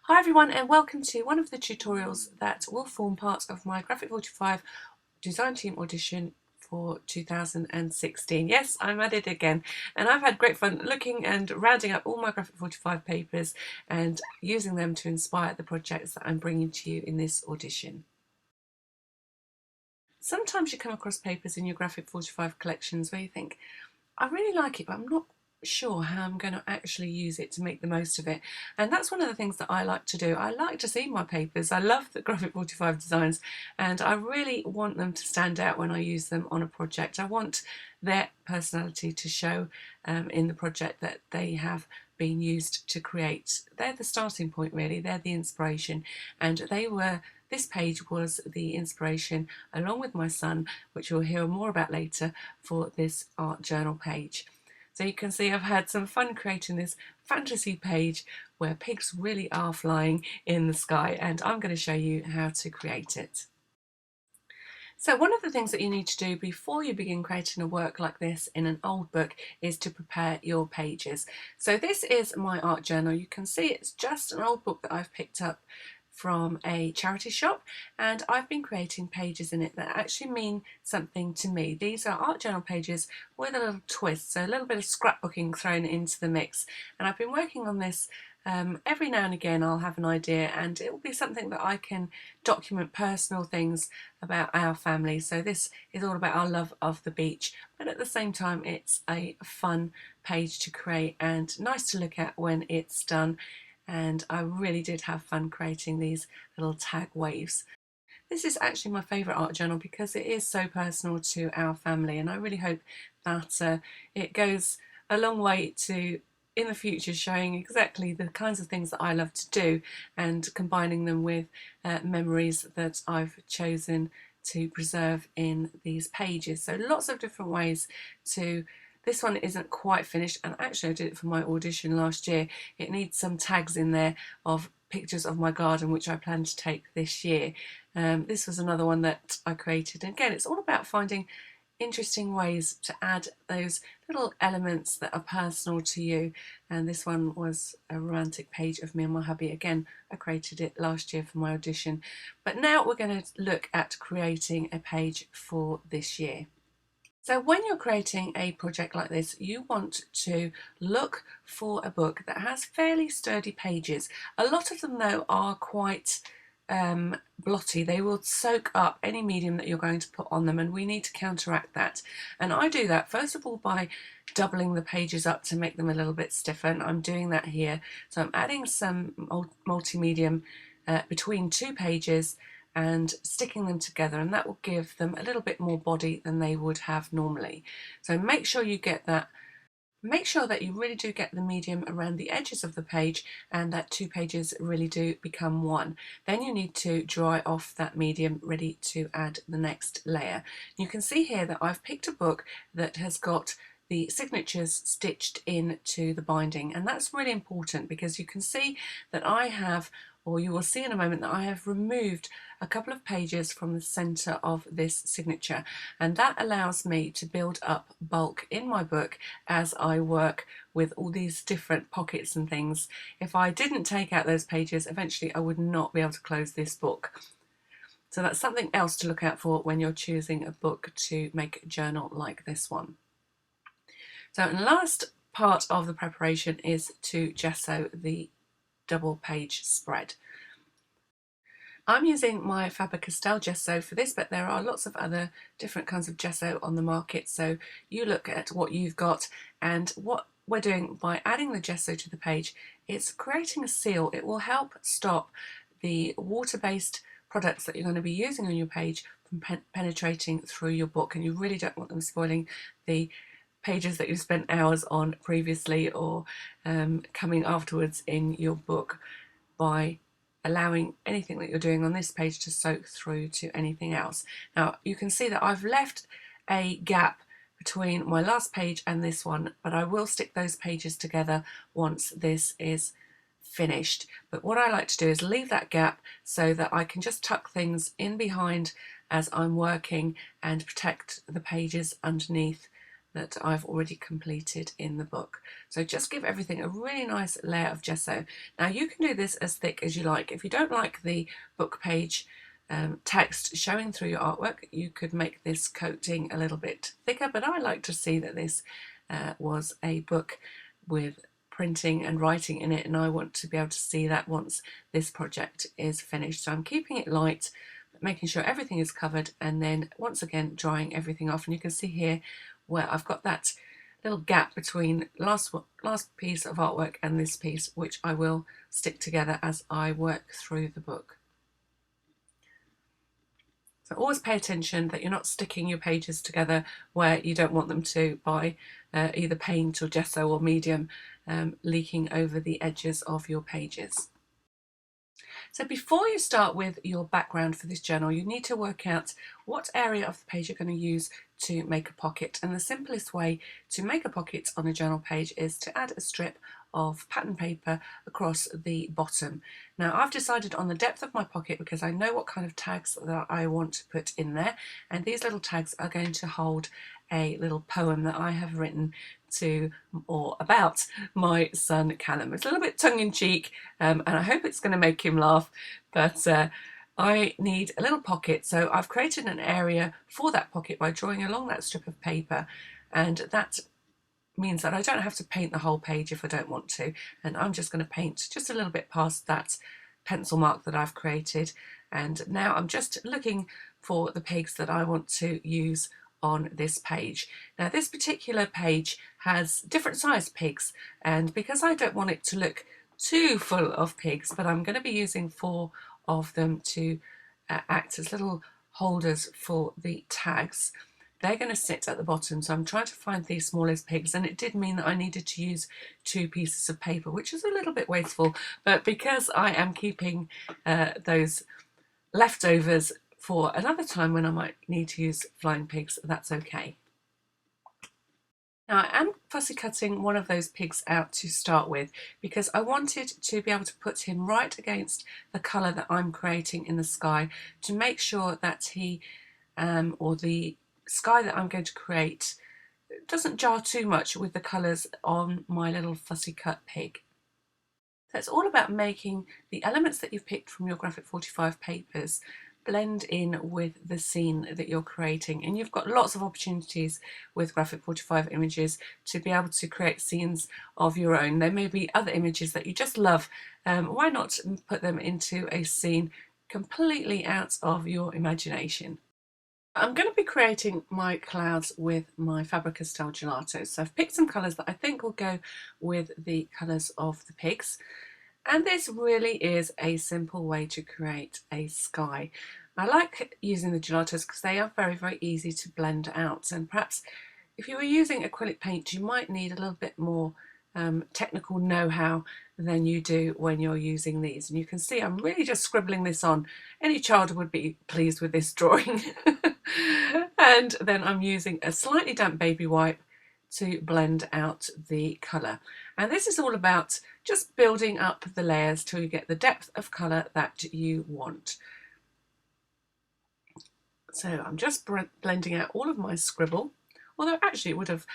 Hi everyone, and welcome to one of the tutorials that will form part of my Graphic 45 design team audition for 2016. Yes, I'm at it again, and I've had great fun looking and rounding up all my Graphic 45 papers and using them to inspire the projects that I'm bringing to you in this audition. Sometimes you come across papers in your Graphic 45 collections where you think, I really like it, but I'm not sure how I'm going to actually use it to make the most of it. And that's one of the things that I like to do. I like to see my papers. I love the Graphic 45 designs, and I really want them to stand out when I use them on a project. I want their personality to show in the project that they have been used to create. They're the starting point, really. They're the inspiration, and this page was the inspiration, along with my son, which we'll hear more about later, for this art journal page. So you can see I've had some fun creating this fantasy page where pigs really are flying in the sky, and I'm going to show you how to create it. So one of the things that you need to do before you begin creating a work like this in an old book is to prepare your pages. So this is my art journal. You can see it's just an old book that I've picked up from a charity shop, and I've been creating pages in it that actually mean something to me. These are art journal pages with a little twist, so a little bit of scrapbooking thrown into the mix, and I've been working on this every now and again. I'll have an idea and it will be something that I can document personal things about our family. So this is all about our love of the beach, but at the same time it's a fun page to create and nice to look at when it's done. And I really did have fun creating these little tag waves. This is actually my favourite art journal because it is so personal to our family, and I really hope that it goes a long way to, in the future, showing exactly the kinds of things that I love to do and combining them with memories that I've chosen to preserve in these pages. So lots of different ways to. This one isn't quite finished, and actually I did it for my audition last year. It needs some tags in there of pictures of my garden, which I plan to take this year. This was another one that I created, and again it's all about finding interesting ways to add those little elements that are personal to you. And this one was a romantic page of me and my hubby. Again, I created it last year for my audition, but now we're going to look at creating a page for this year. So when you're creating a project like this, you want to look for a book that has fairly sturdy pages. A lot of them, though, are quite blotty. They will soak up any medium that you're going to put on them, and we need to counteract that. And I do that, first of all, by doubling the pages up to make them a little bit stiffer, and I'm doing that here. So I'm adding some multi-medium between two pages and sticking them together, and that will give them a little bit more body than they would have normally. So make sure you get that. Make sure that you really do get the medium around the edges of the page and that two pages really do become one. Then you need to dry off that medium, ready to add the next layer. You can see here that I've picked a book that has got the signatures stitched into the binding, and that's really important because you can see that I have, or you will see in a moment, that I have removed a couple of pages from the centre of this signature, and that allows me to build up bulk in my book as I work with all these different pockets and things. If I didn't take out those pages, eventually I would not be able to close this book. So that's something else to look out for when you're choosing a book to make a journal like this one. So the last part of the preparation is to gesso the double page spread. I'm using my Faber-Castell gesso for this, but there are lots of other different kinds of gesso on the market, so you look at what you've got. And what we're doing by adding the gesso to the page, it's creating a seal. It will help stop the water-based products that you're going to be using on your page from penetrating through your book, and you really don't want them spoiling the pages that you've spent hours on previously or coming afterwards in your book, by allowing anything that you're doing on this page to soak through to anything else. Now you can see that I've left a gap between my last page and this one, but I will stick those pages together once this is finished. But what I like to do is leave that gap so that I can just tuck things in behind as I'm working and protect the pages underneath that I've already completed in the book. So just give everything a really nice layer of gesso. Now you can do this as thick as you like. If you don't like the book page text showing through your artwork, you could make this coating a little bit thicker, but I like to see that this was a book with printing and writing in it, and I want to be able to see that once this project is finished. So I'm keeping it light, making sure everything is covered, and then once again drying everything off. And you can see here where I've got that little gap between last piece of artwork and this piece, which I will stick together as I work through the book. So always pay attention that you're not sticking your pages together where you don't want them to by either paint or gesso or medium leaking over the edges of your pages. So before you start with your background for this journal, you need to work out what area of the page you're going to use to make a pocket. And the simplest way to make a pocket on a journal page is to add a strip of pattern paper across the bottom. Now I've decided on the depth of my pocket because I know what kind of tags that I want to put in there, and these little tags are going to hold a little poem that I have written to or about my son Callum. It's a little bit tongue-in-cheek and I hope it's going to make him laugh, but I need a little pocket, so I've created an area for that pocket by drawing along that strip of paper, and that means that I don't have to paint the whole page if I don't want to, and I'm just going to paint just a little bit past that pencil mark that I've created. And now I'm just looking for the pigs that I want to use on this page. Now this particular page has different sized pigs, and because I don't want it to look too full of pigs, but I'm going to be using 4 of them to act as little holders for the tags. They're going to sit at the bottom, so I'm trying to find the smallest pigs, and it did mean that I needed to use 2 pieces of paper, which is a little bit wasteful, but because I am keeping those leftovers for another time when I might need to use flying pigs, that's okay. Now I am fussy cutting one of those pigs out to start with because I wanted to be able to put him right against the colour that I'm creating in the sky to make sure that he or the sky that I'm going to create doesn't jar too much with the colours on my little fussy cut pig. So it's all about making the elements that you've picked from your Graphic 45 papers blend in with the scene that you're creating, and you've got lots of opportunities with Graphic 45 images to be able to create scenes of your own. There may be other images that you just love. Why not put them into a scene completely out of your imagination? I'm going to be creating my clouds with my Faber-Castell gelato. So I've picked some colours that I think will go with the colours of the pigs. And this really is a simple way to create a sky. I like using the gelatos because they are very, very easy to blend out. And perhaps if you were using acrylic paint, you might need a little bit more technical know-how than you do when you're using these. And you can see I'm really just scribbling this on. Any child would be pleased with this drawing. And then I'm using a slightly damp baby wipe to blend out the colour. And this is all about just building up the layers till you get the depth of colour that you want. So I'm just blending out all of my scribble, although actually it would have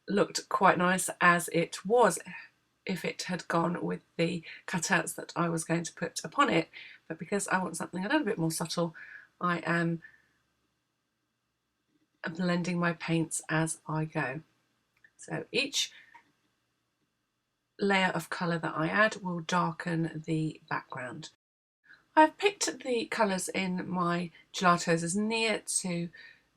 looked quite nice as it was if it had gone with the cutouts that I was going to put upon it, but because I want something a little bit more subtle, I am blending my paints as I go. So each layer of colour that I add will darken the background. I've picked the colours in my gelatos as near to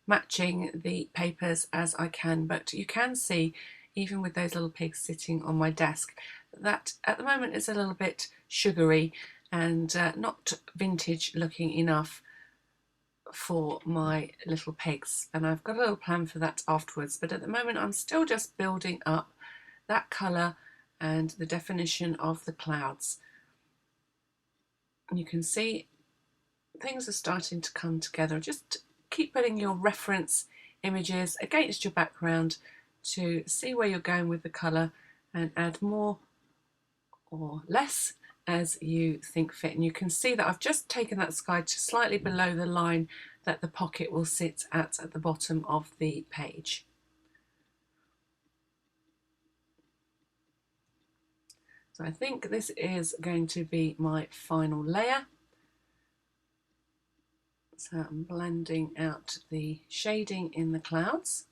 matching the papers as I can, but you can see, even with those little pigs sitting on my desk, that at the moment it's a little bit sugary and not vintage looking enough for my little pigs, and I've got a little plan for that afterwards, but at the moment I'm still just building up that colour and the definition of the clouds. And you can see things are starting to come together. Just keep putting your reference images against your background to see where you're going with the colour and add more or less as you think fit. And you can see that I've just taken that sky to slightly below the line that the pocket will sit at the bottom of the page. So I think this is going to be my final layer. So I'm blending out the shading in the clouds.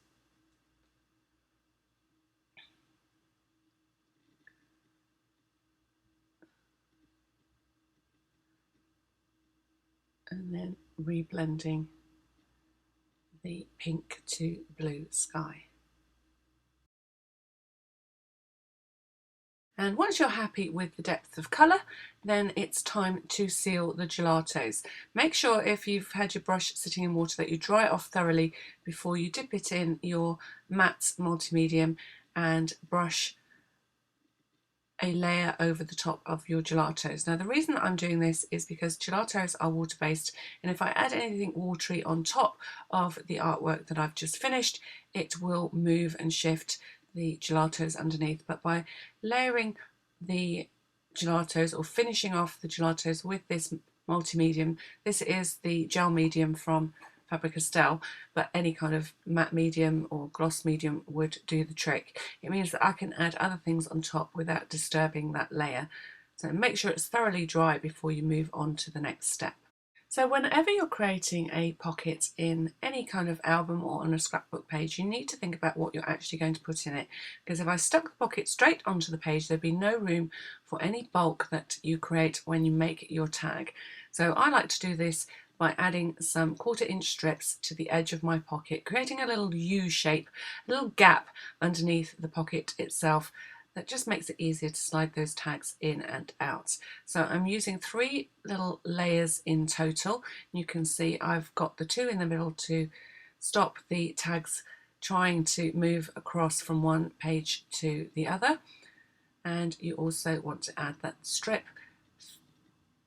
And then reblending the pink to blue sky. And once you're happy with the depth of colour, then it's time to seal the gelatos. Make sure if you've had your brush sitting in water that you dry it off thoroughly before you dip it in your matte multimedium and brush a layer over the top of your gelatos. Now the reason I'm doing this is because gelatos are water based, and if I add anything watery on top of the artwork that I've just finished, it will move and shift the gelatos underneath. But by layering the gelatos or finishing off the gelatos with this multi-medium, this is the gel medium from Faber-Castell, but any kind of matte medium or gloss medium would do the trick. It means that I can add other things on top without disturbing that layer. So make sure it's thoroughly dry before you move on to the next step. So whenever you're creating a pocket in any kind of album or on a scrapbook page, you need to think about what you're actually going to put in it. Because if I stuck the pocket straight onto the page, there'd be no room for any bulk that you create when you make your tag. So I like to do this by adding some 1/4 inch strips to the edge of my pocket, creating a little U shape, a little gap underneath the pocket itself that just makes it easier to slide those tags in and out. So I'm using 3 little layers in total. You can see I've got the 2 in the middle to stop the tags trying to move across from one page to the other. And you also want to add that strip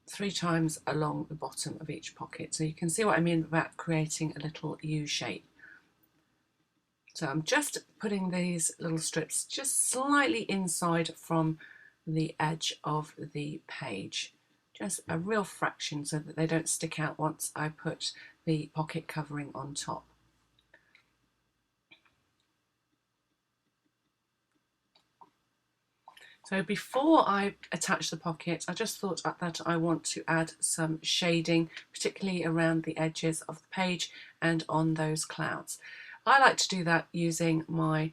3 times along the bottom of each pocket. So you can see what I mean about creating a little U shape. So I'm just putting these little strips just slightly inside from the edge of the page. Just a real fraction so that they don't stick out once I put the pocket covering on top. So before I attach the pocket, I just thought that I want to add some shading, particularly around the edges of the page and on those clouds. I like to do that using my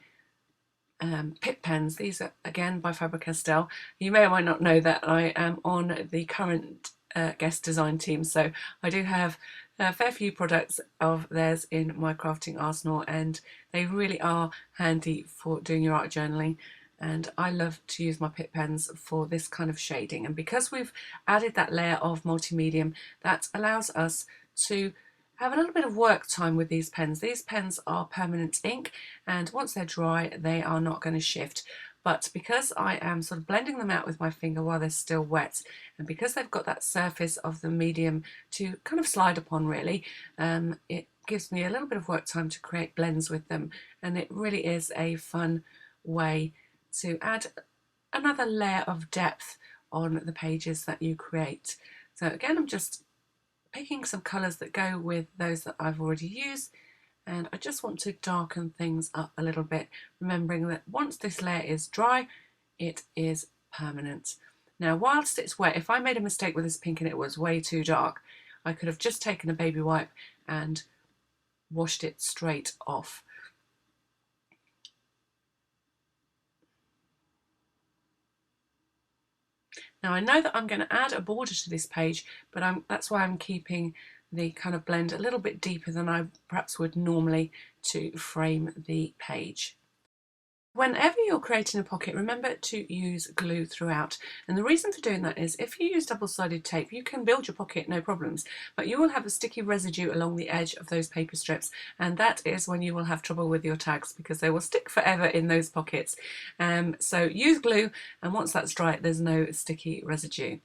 Pip pens. These are again by Faber-Castell. You may or may not know that I am on the current guest design team, so I do have a fair few products of theirs in my crafting arsenal, and they really are handy for doing your art journaling. And I love to use my Pip pens for this kind of shading. And because we've added that layer of multi-medium, that allows us to have a little bit of work time with these pens. These pens are permanent ink, and once they're dry, they are not going to shift. But because I am sort of blending them out with my finger while they're still wet, and because they've got that surface of the medium to kind of slide upon really, it gives me a little bit of work time to create blends with them. And it really is a fun way to add another layer of depth on the pages that you create. So again, I'm just picking some colours that go with those that I've already used, and I just want to darken things up a little bit, remembering that once this layer is dry, it is permanent. Now whilst it's wet, if I made a mistake with this pink and it was way too dark, I could have just taken a baby wipe and washed it straight off. Now I know that I'm going to add a border to this page, but that's why I'm keeping the kind of blend a little bit deeper than I perhaps would normally to frame the page. Whenever you're creating a pocket, remember to use glue throughout. And the reason for doing that is if you use double-sided tape, you can build your pocket, no problems, but you will have a sticky residue along the edge of those paper strips, and that is when you will have trouble with your tags because they will stick forever in those pockets. So use glue, and once that's dry, there's no sticky residue.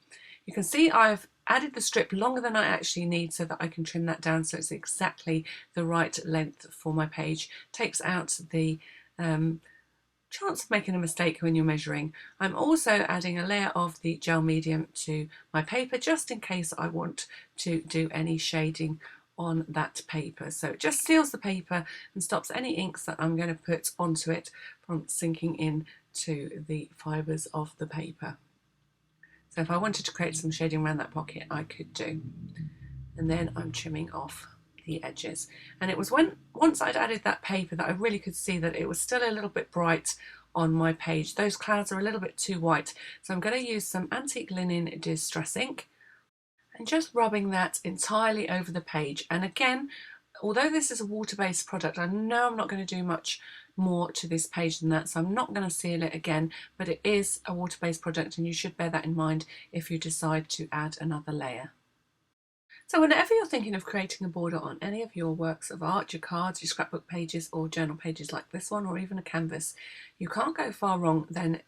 You can see I've added the strip longer than I actually need so that I can trim that down so it's exactly the right length for my page. Takes out the chance of making a mistake when you're measuring. I'm also adding a layer of the gel medium to my paper just in case I want to do any shading on that paper. So it just seals the paper and stops any inks that I'm going to put onto it from sinking in to the fibres of the paper. So if I wanted to create some shading around that pocket, I could do. And then I'm trimming off the edges. And it was once I'd added that paper that I really could see that it was still a little bit bright on my page. Those clouds are a little bit too white. So I'm going to use some antique linen distress ink and just rubbing that entirely over the page. And again, although this is a water-based product, I know I'm not going to do much more to this page than that, so I'm not going to seal it again, but it is a water-based product and you should bear that in mind if you decide to add another layer. So whenever you're thinking of creating a border on any of your works of art, your cards, your scrapbook pages or journal pages like this one, or even a canvas, you can't go far wrong than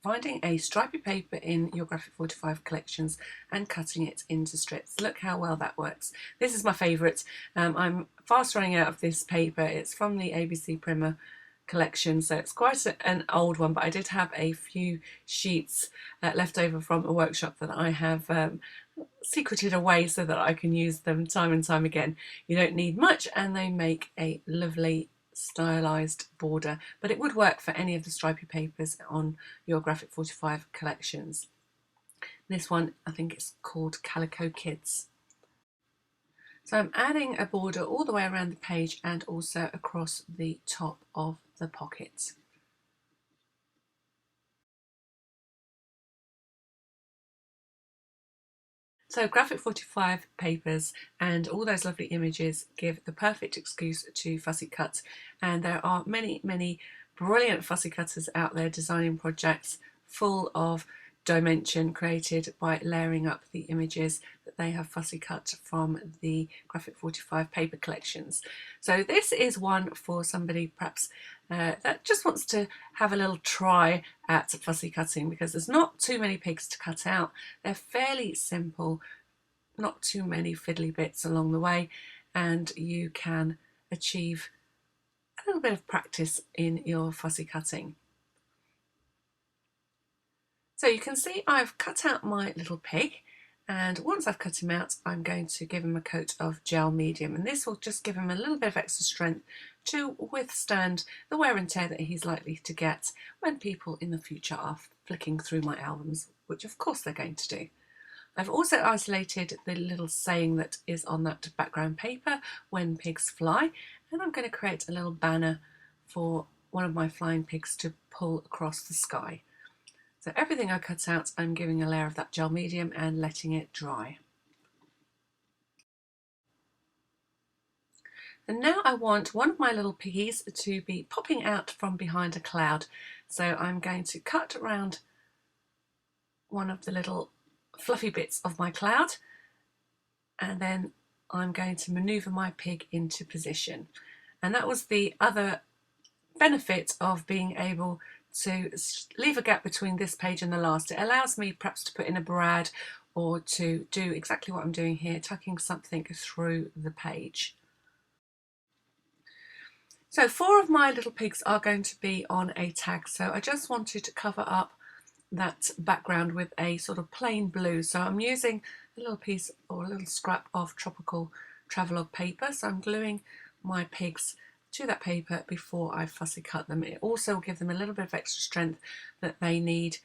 finding a stripy paper in your Graphic 45 collections and cutting it into strips. Look how well that works. This is my favourite. I'm fast running out of this paper. It's from the ABC Primer collection, so it's quite an old one, but I did have a few sheets left over from a workshop that I have secreted away so that I can use them time and time again. You don't need much and they make a lovely stylized border, but it would work for any of the stripy papers on your Graphic 45 collections. This one, I think it's called Calico Kids. So I'm adding a border all the way around the page and also across the top of the pocket. So Graphic 45 papers and all those lovely images give the perfect excuse to fussy cut, and there are many brilliant fussy cutters out there designing projects full of dimension created by layering up the images that they have fussy cut from the Graphic 45 paper collections. So this is one for somebody perhaps that just wants to have a little try at fussy cutting, because there's not too many pigs to cut out. They're fairly simple, not too many fiddly bits along the way, and you can achieve a little bit of practice in your fussy cutting. So you can see I've cut out my little pig, and once I've cut him out I'm going to give him a coat of gel medium, and this will just give him a little bit of extra strength to withstand the wear and tear that he's likely to get when people in the future are flicking through my albums, which of course they're going to do. I've also isolated the little saying that is on that background paper, "When pigs fly," and I'm going to create a little banner for one of my flying pigs to pull across the sky. So everything I cut out, I'm giving a layer of that gel medium and letting it dry. And now I want one of my little piggies to be popping out from behind a cloud. So I'm going to cut around one of the little fluffy bits of my cloud, and then I'm going to maneuver my pig into position. And that was the other benefit of being able to leave a gap between this page and the last. It allows me perhaps to put in a brad or to do exactly what I'm doing here, tucking something through the page. So 4 of my little pigs are going to be on a tag, so I just wanted to cover up that background with a sort of plain blue. So I'm using a little piece or a little scrap of tropical travelogue paper, so I'm gluing my pigs to that paper before I fussy cut them. It also will give them a little bit of extra strength that they need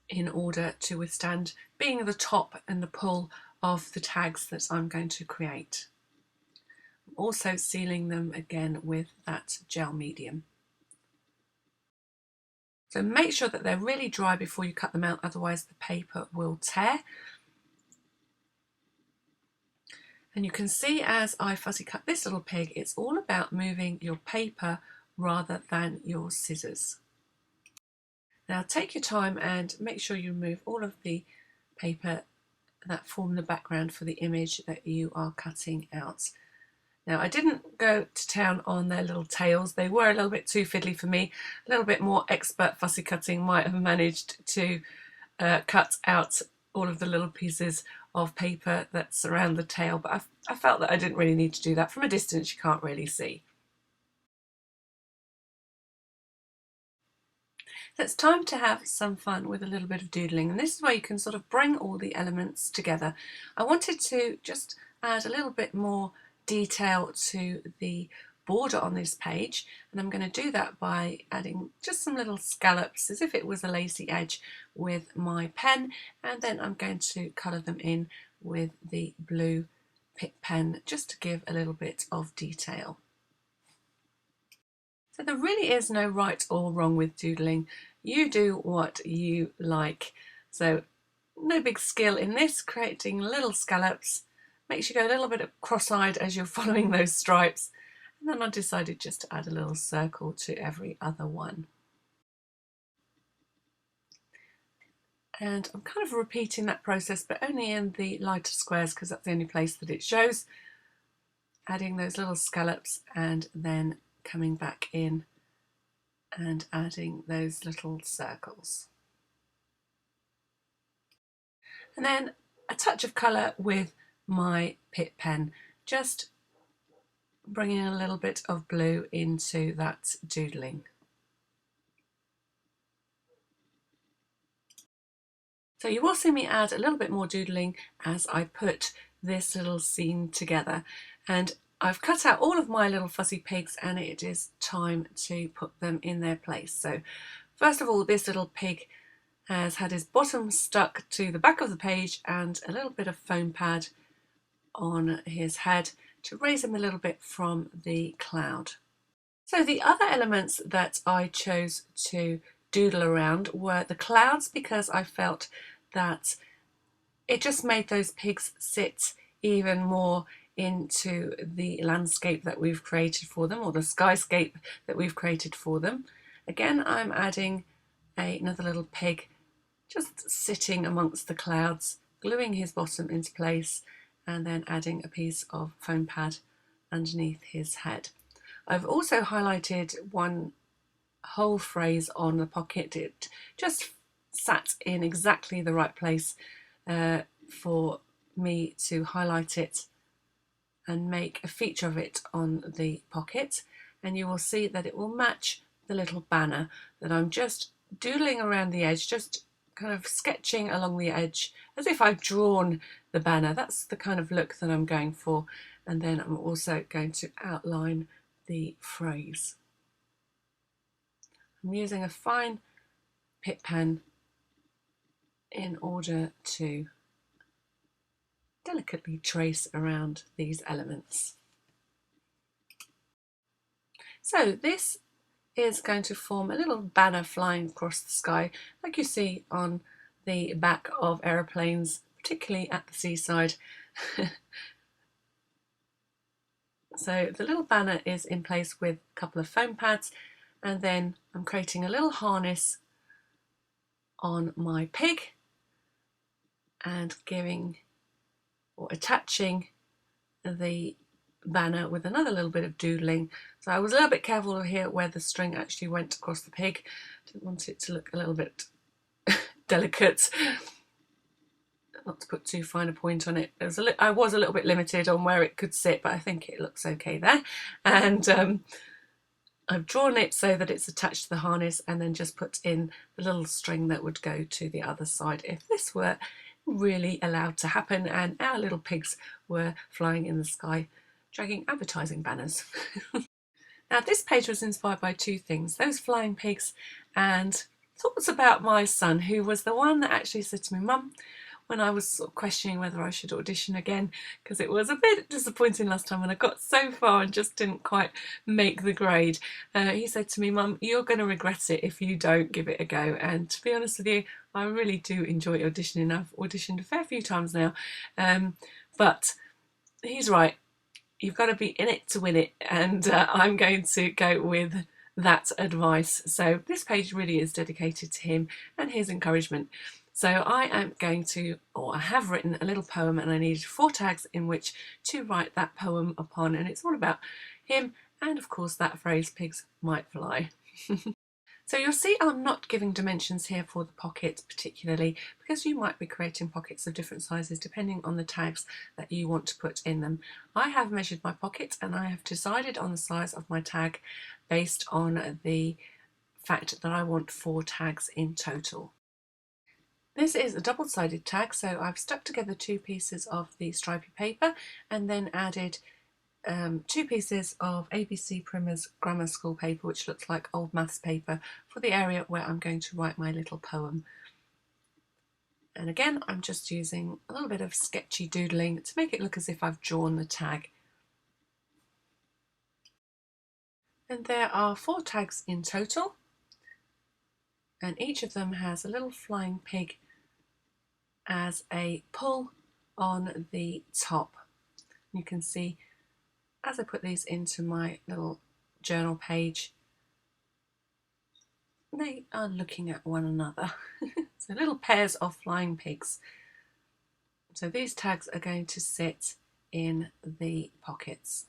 in order to withstand being the top and the pull of the tags that I'm going to create. I'm also sealing them again with that gel medium. So make sure that they're really dry before you cut them out, otherwise the paper will tear. And you can see as I fussy cut this little pig, it's all about moving your paper rather than your scissors. Now take your time and make sure you remove all of the paper that form the background for the image that you are cutting out. Now I didn't go to town on their little tails. They were a little bit too fiddly for me. A little bit more expert fussy cutting might have managed to cut out all of the little pieces of paper that surround the tail, but I felt that I didn't really need to do that. From a distance you can't really see. So it's time to have some fun with a little bit of doodling, and this is where you can sort of bring all the elements together. I wanted to just add a little bit more detail to the border on this page, and I'm going to do that by adding just some little scallops as if it was a lacy edge with my pen, and then I'm going to colour them in with the blue Pick pen just to give a little bit of detail. So there really is no right or wrong with doodling. You do what you like. So no big skill in this. Creating little scallops makes you go a little bit cross-eyed as you're following those stripes. And then I decided just to add a little circle to every other one. And I'm kind of repeating that process, but only in the lighter squares because that's the only place that it shows. Adding those little scallops and then coming back in and adding those little circles. And then a touch of colour with my Pick pen, just bringing a little bit of blue into that doodling. So you will see me add a little bit more doodling as I put this little scene together, and I've cut out all of my little fuzzy pigs and it is time to put them in their place. So first of all, this little pig has had his bottom stuck to the back of the page and a little bit of foam pad on his head to raise him a little bit from the cloud. So the other elements that I chose to doodle around were the clouds, because I felt that it just made those pigs sit even more into the landscape that we've created for them, or the skyscape that we've created for them. Again, I'm adding another little pig just sitting amongst the clouds, gluing his bottom into place, and then adding a piece of foam pad underneath his head. I've also highlighted one whole phrase on the pocket. It just sat in exactly the right place for me to highlight it and make a feature of it on the pocket, and you will see that it will match the little banner that I'm just doodling around the edge, just kind of sketching along the edge as if I've drawn the banner. That's the kind of look that I'm going for, and then I'm also going to outline the phrase. I'm using a fine Pick pen in order to delicately trace around these elements. So this is going to form a little banner flying across the sky, like you see on the back of aeroplanes, particularly at the seaside. So the little banner is in place with a couple of foam pads, and then I'm creating a little harness on my pig and giving or attaching the banner with another little bit of doodling. So I was a little bit careful here where the string actually went across the pig. Didn't want it to look a little bit delicate, not to put too fine a point on it. I was a little bit limited on where it could sit, but I think it looks okay there. And I've drawn it so that it's attached to the harness, and then just put in the little string that would go to the other side if this were really allowed to happen and our little pigs were flying in the sky dragging advertising banners. Now this page was inspired by two things: those flying pigs and thoughts about my son, who was the one that actually said to me, "Mum," when I was sort of questioning whether I should audition again, because it was a bit disappointing last time when I got so far and just didn't quite make the grade. He said to me, "Mum, you're going to regret it if you don't give it a go." And to be honest with you, I really do enjoy auditioning. I've auditioned a fair few times now, but he's right. You've got to be in it to win it, and I'm going to go with that advice. So this page really is dedicated to him and his encouragement. So I am going to, or I have written a little poem, and I needed 4 tags in which to write that poem upon, and it's all about him and of course that phrase, "pigs might fly." So you'll see I'm not giving dimensions here for the pocket particularly, because you might be creating pockets of different sizes depending on the tags that you want to put in them. I have measured my pocket and I have decided on the size of my tag based on the fact that I want 4 tags in total. This is a double-sided tag, so I've stuck together 2 pieces of the stripy paper and then added 2 pieces of ABC Primers Grammar School paper, which looks like old maths paper, for the area where I'm going to write my little poem. And again, I'm just using a little bit of sketchy doodling to make it look as if I've drawn the tag. And there are 4 tags in total, and each of them has a little flying pig as a pull on the top. You can see as I put these into my little journal page, they are looking at one another. So little pairs of flying pigs. So these tags are going to sit in the pockets.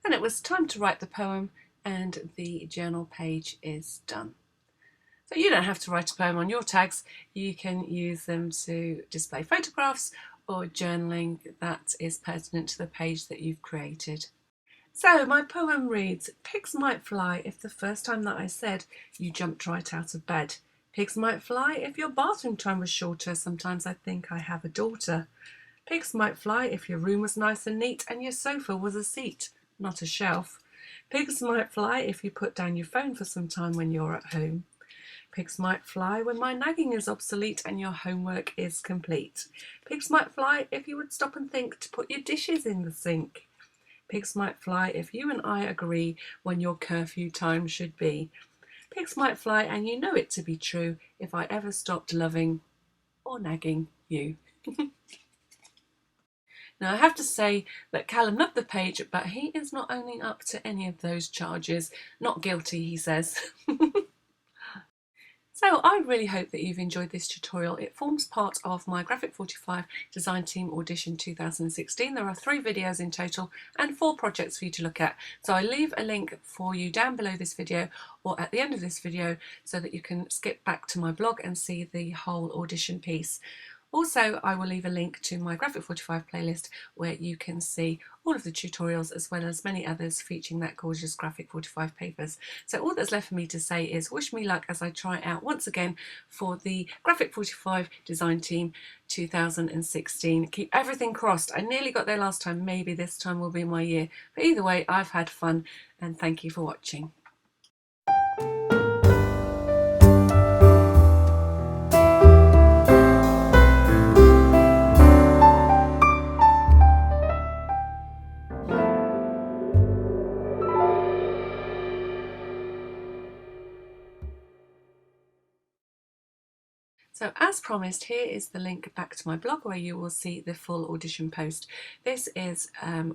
And it was time to write the poem, and the journal page is done. So you don't have to write a poem on your tags, you can use them to display photographs or journaling that is pertinent to the page that you've created. So my poem reads, pigs might fly if the first time that I said you jumped right out of bed. Pigs might fly if your bathroom time was shorter, sometimes I think I have a daughter. Pigs might fly if your room was nice and neat and your sofa was a seat, not a shelf. Pigs might fly if you put down your phone for some time when you're at home. Pigs might fly when my nagging is obsolete and your homework is complete. Pigs might fly if you would stop and think to put your dishes in the sink. Pigs might fly if you and I agree when your curfew time should be. Pigs might fly, and you know it to be true, if I ever stopped loving or nagging you. Now I have to say that Callum loved the page, but he is not owning up to any of those charges. Not guilty, he says. So I really hope that you've enjoyed this tutorial. It forms part of my Graphic 45 Design Team Audition 2016. There are 3 videos in total and 4 projects for you to look at. So I leave a link for you down below this video or at the end of this video so that you can skip back to my blog and see the whole audition piece. Also, I will leave a link to my Graphic 45 playlist where you can see all of the tutorials as well as many others featuring that gorgeous Graphic 45 papers. So all that's left for me to say is wish me luck as I try out once again for the Graphic 45 Design Team 2016. Keep everything crossed. I nearly got there last time. Maybe this time will be my year. But either way, I've had fun, and thank you for watching. So as promised, here is the link back to my blog where you will see the full audition post. This is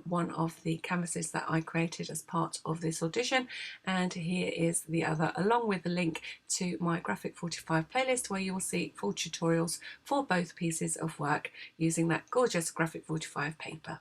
one of the canvases that I created as part of this audition, and here is the other, along with the link to my Graphic 45 playlist where you will see full tutorials for both pieces of work using that gorgeous Graphic 45 paper.